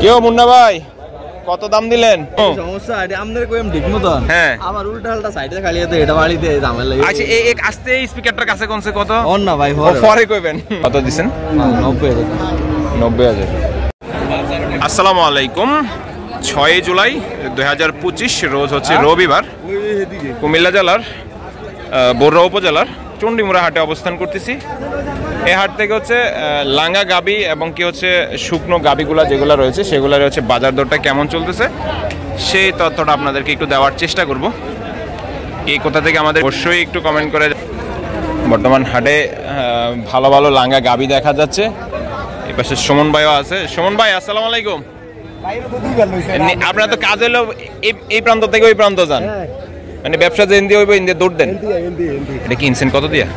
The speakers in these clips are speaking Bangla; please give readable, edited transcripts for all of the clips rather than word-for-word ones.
কেউ মুন্না ভাই কত দাম দিলেন? সমস্যা এটা আমাদের কইম ঠিক মতন। হ্যাঁ আমার উল্টা উল্টা সাইডে খালি আছে এটা বাড়িতে ঝামেলা লাগে। আচ্ছা এক আস্তে স্পিকারটার কাছে কোনছে কত? অন না ভাই পরে কইবেন। কত দিবেন? 90,000। আসসালামু আলাইকুম। 6 জুলাই 2025 রোজ হচ্ছে রবিবার। কুমিল্লা জেলার বড়ুয়া উপজেলার চণ্ডীমুড়া হাটে অবস্থান করতেছি। এই হাট থেকে হচ্ছে লাঙ্গা গাবি এবং কি হচ্ছে শুকনো গাবিগুলা যেগুলো রয়েছে সেগুলোর হচ্ছে বাজার দরটা কেমন চলতেছে সেই তথ্যটা আপনাদেরকে একটু দেওয়ার চেষ্টা করব। এই কোথা থেকে আমাদের অবশ্যই একটু কমেন্ট করে। বর্তমান হাটে ভালো ভালো লাঙ্গা গাবি দেখা যাচ্ছে। এই পাশে সুমন ভাইও আছে। সুমন ভাই আসসালামু আলাইকুম। আপনারা তো কাজ হলো এই প্রান্ত থেকে ওই প্রান্ত যান, মানে ব্যবসা যে ইন্দি হইব ইন্দি দৌড় দেন। এটা কিনছেন কত দিয়া?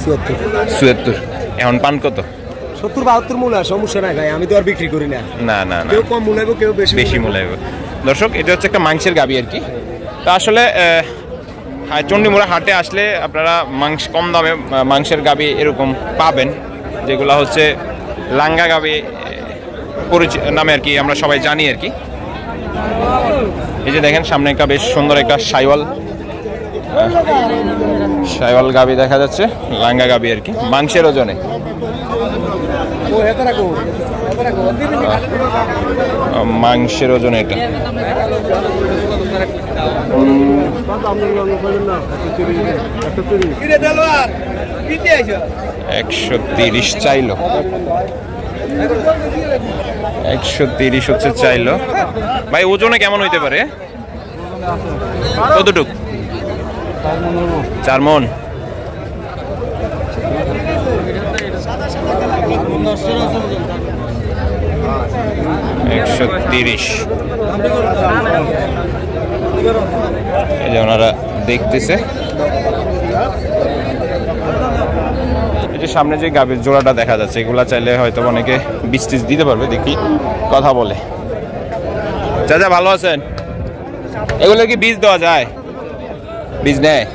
77। এখন পান কত? 70-72 মূল্য। সমস্যা নাই ভাই, আমি তো আর বিক্রি করি না। না না না, কেউ কম মূল্যাইব কেউ বেশি মূল্যাইব। দর্শক এটা হচ্ছে একটা মাংসের গাবি আর কি। তো আসলে চণ্ডীমুড়া হাটে আসলে আপনারা মাংস কম দামে মাংসের গাবি এরকম পাবেন, যেগুলো হচ্ছে লাঙ্গা গাবি নামে আর কি আমরা সবাই জানি আর কি। এই যে দেখেন সামনে একটা বেশ সুন্দর একটা সাইওয়াল গাবি দেখা যাচ্ছে, লাঙ্গা গাবি আর কি, মাংসের ওজনে। মাংসের ওজনে এটা 130 চাইলো। 130 হচ্ছে চাইলো। ভাই ওজনে কেমন হইতে পারে? কতটুক? 4 মণ। $130। এই যে ওনারা দেখতেছে। এই যে সামনে যে গাভীর জোড়াটা দেখা যাচ্ছে, এগুলা চাইলে হয়তো অনেকে বীজ দিতে পারবে। দেখি কথা বলে। চাচা ভালো আছেন? এগুলো কি বীজ দেওয়া যায়? বীজ নেয়?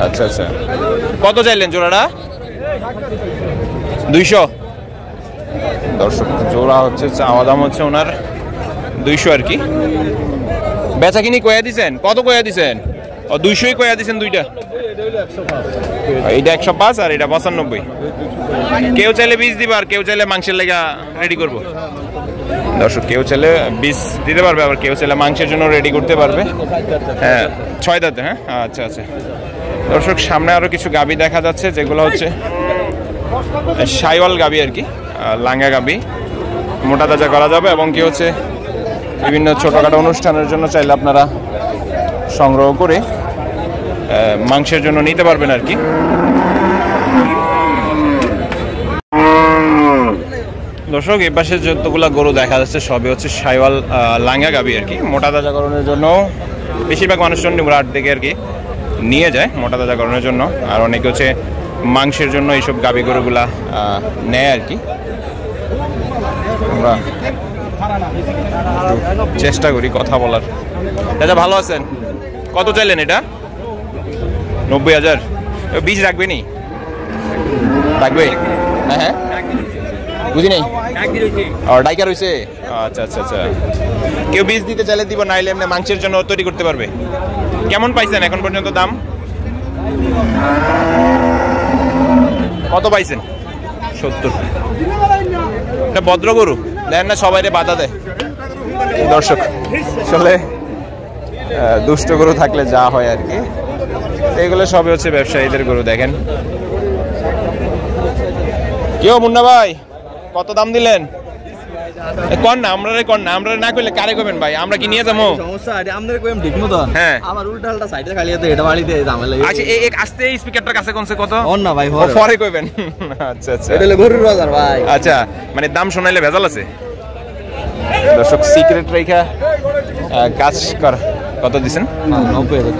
আচ্ছা আচ্ছা। কত চাইলেন জোড়াটা? 200। দর্শক জোড়া হচ্ছে চাওয়া দাম হচ্ছে ওনার 200 আর কি। বেচা কিনি কয়া দিছেন? কত কয়া দিছেন? 200ই কয়া দিছেন দুইটা। এইটা 105 আর এটা 95। কেউ চাইলে বীজ দিবা আর কেউ চাইলে মাংসের লেগা রেডি করব। দর্শক কেউ চাইলে বীজ দিতে পারবে, আবার কেউ চাইলে মাংসের জন্য রেডি করতে পারবে। হ্যাঁ 6 দাঁতে। হ্যাঁ আচ্ছা আচ্ছা। দর্শক সামনে আরো কিছু গাবি দেখা যাচ্ছে, যেগুলো হচ্ছে সাইওয়াল গাবি আর কি, লাঙ্গা গাবি। মোটা তাজা করা যাবে এবং কি হচ্ছে বিভিন্ন ছোটখাটো অনুষ্ঠানের জন্য চাইলে আপনারা সংগ্রহ করে মাংসের জন্য নিতে পারবেন আর কি। দর্শক এই পাশে যতগুলা গরু দেখা যাচ্ছে সবই হচ্ছে সাইওয়াল লাঙ্গা গাবি আর কি। মোটা তাজাকরণের জন্য বেশিরভাগ মানুষ চণ্ডীমুড়া হাট থেকে আর কি নিয়ে যায় মোটা তাজাকরণের জন্য, আর অনেকে হচ্ছে মাংসের জন্য এইসব গাবি গরুগুলা নেয় আর কি। আমরা চেষ্টা করি কথা বলার। দাদা ভালো আছেন? কত চাইলেন এটা? 90,000। বীজ রাখবে নি? রাখবে? হ্যাঁ হ্যাঁ বুঝি নাই। ডাইকার হয়েছে? আচ্ছা আচ্ছা আচ্ছা। কেউ বীজ দিতে চাইলে দিব, নাইলে এমনি মাংসের জন্য তৈরি করতে পারবে। কেমন পাইছেন এখন পর্যন্ত দাম? কত পাইছেন? 70। এটা ভদ্র গরু দেন না, সবাই বাধা দেয়। দর্শক আসলে দুষ্ট গরু থাকলে যা হয় আর কি, এগুলো সবই হচ্ছে ব্যবসায়ীদের গরু। দেখেন কেউ মুন্না ভাই কত দাম দিলেন? কোন না আমরা না কইলে কারে কইবেন ভাই? আমরা কি নিয়ে যাবো? সমস্যা এটা আমাদের কইম ঠিক মতন। হ্যাঁ আমার উল্টা উল্টা সাইডে খালি আছে এটা বাড়িতে ঝামেলা লাগে। আচ্ছা এক আস্তে স্পিকারটার কাছে কোনছে কত? অন না ভাই পরে কইবেন। আচ্ছা আচ্ছা। এটা হলো গরুর বাজার ভাই। আচ্ছা মানে দাম শোনাইলে ভেজাল আছে। দর্শক সিক্রেট রেখা কাজ কর। কত দিছেন? 90,000।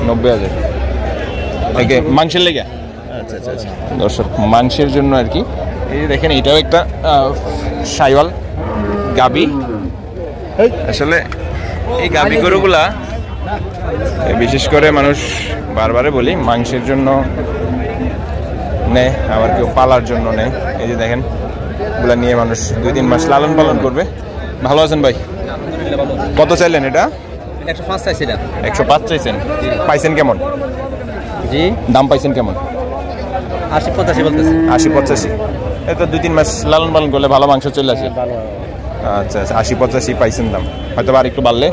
90,000 একে মাংসের লেগে? আচ্ছা আচ্ছা আচ্ছা। দর্শক মাংসের জন্য আর কি। এই যে দেখেন এটাও একটা সাইওয়াল গাবি। আসলে এই গাবি গরুগুলা বিশেষ করে মানুষ বারবারে বলি মাংসের জন্য নেয়, আবার কেউ পালার জন্য নেয়। এই যে দেখেন এগুলা নিয়ে মানুষ 2-3 মাস লালন পালন করবে। ভালো আছেন ভাই? কত চাইলেন এটা? 105 চাইছিলাম। 105 চাইছেন, পাইছেন কেমন? জি, দাম পাইছেন কেমন? 80-85 বলতেছে। 80-85, এই তো 2-3 মাস লালন পালন করলে ভালো মাংস চলে আসে। আচ্ছা আচ্ছা, 80-85 পাইছেন দাম, হয়তো আর একটু বাড়লে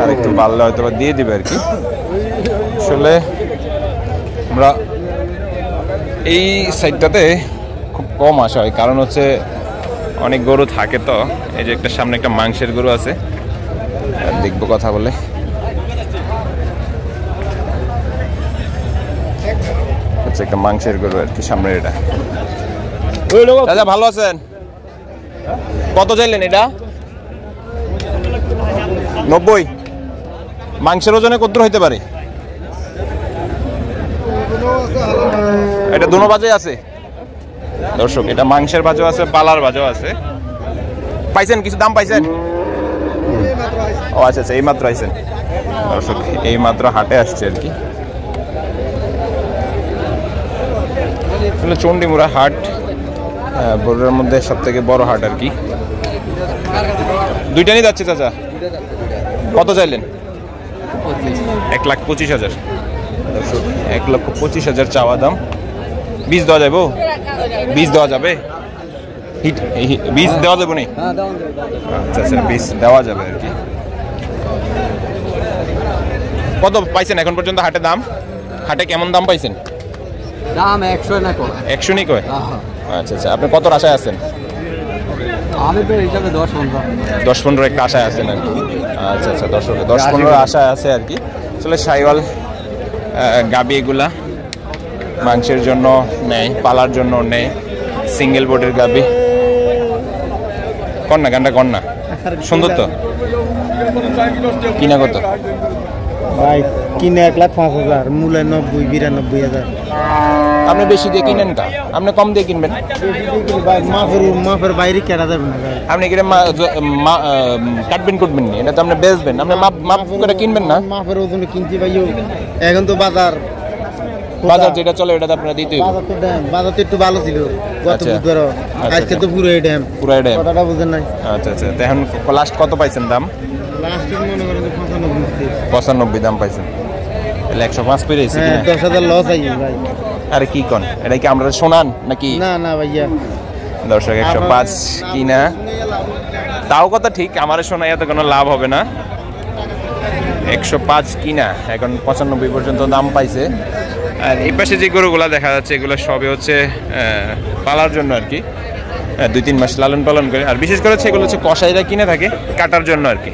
আর একটু বাড়লে হয়তো দিয়ে দিবে আর কি। আসলে আমরা এই সাইডটাতে খুব কম আসা হয়, কারণ হচ্ছে অনেক গরু থাকে তো। এই যে একটা সামনে একটা মাংসের গরু আছে, দেখবো কথা বলে। হচ্ছে একটা মাংসের গরু আর কি সামনে এটা। দাদা ভালো আছেন? কত চাইলেন এটা? 90। মাংসের ওজনে কত হইতে পারে? এটা দুনো বাজে আছে দর্শক, এটা মাংসের বাজও আছে, পালার বাজও আছে। পাইছেন কিছু দাম পাইছেন? ও আচ্ছা আচ্ছা, এই মাত্র আইছেন দর্শক, এই মাত্র হাটে আসছে আর কি। চণ্ডীমুড়া হাট বগুড়ার মধ্যে সব থেকে বড় হাট আর কি। দুইটা নিয়ে যাচ্ছে চাচা, কত চাইলেন? 1,25,000 দর্শক, 1,25,000 চাওয়া দাম। বীজ দেওয়া যাবে? বীজ দেওয়া যাবে? বীজ দেওয়া যাবে নি? আচ্ছা আচ্ছা, বীজ দেওয়া যাবে আর কি। কত পাইছেন এখন পর্যন্ত হাটে দাম? হাটে কেমন দাম পাইছেন? দাম 100 না কয়? 100 নি কয়? আচ্ছা আচ্ছা, আপনি কত আশায় আছেন? আমি তো হিসাবে 10-15 একটা আশায় আছেন আর কি। আচ্ছা আচ্ছা, 10-15 আশায় আছে আর কি। আসলে সাইওয়াল গাবি এগুলা মাংসের জন্য নেয়, পালার জন্য নেয়, সিঙ্গেল বোর্ডের গাবি। কন্যা গানটা কন্যা সুন্দর তো। কিনা কত ভাই? কিনে 1,05,000, মূল্য 90-92,000। আপনি বেশি দিয়ে কিনেন কা? আপনি কম দিয়ে কিনবেন? মাফের বাইরে কেনা যাবে না ভাই। আপনি কি কাটবেন কুটবেন নি? এটা তো আপনি বেচবেন, আপনি মাপ করে কিনবেন না? মাফের ওজনে কিনতে ভাই, এখন তো বাজার যেটা চলে এটা তো আপনারা দিতে হবে। বাজার তো একটু ভালো ছিল গত বুধবার, আজকে তো পুরো ড্যাম। কথাটা বুঝেন নাই? আচ্ছা আচ্ছা, তো এখন লাস্ট কত পাইছেন দাম? লাস্ট মনে করেন 95 দাম পাইছেন, তাহলে 105 পেয়েছি। 10,000 লস আই ভাই। আরে কি কোন, এটা কি আমরা শোনান নাকি? না না ভাইয়া, দর্শক 105 কিনা, তাও কথা ঠিক, আমার শোনাই এত কোনো লাভ হবে না। 105 কিনা, এখন 95 পর্যন্ত দাম পাইছে। আর এই পাশে যে গরুগুলা দেখা যাচ্ছে এগুলো সবই হচ্ছে পালার জন্য আর কি, 2-3 মাস লালন পালন করে। আর বিশেষ করে সেগুলো হচ্ছে কসাইরা কিনে থাকে কাটার জন্য আর কি।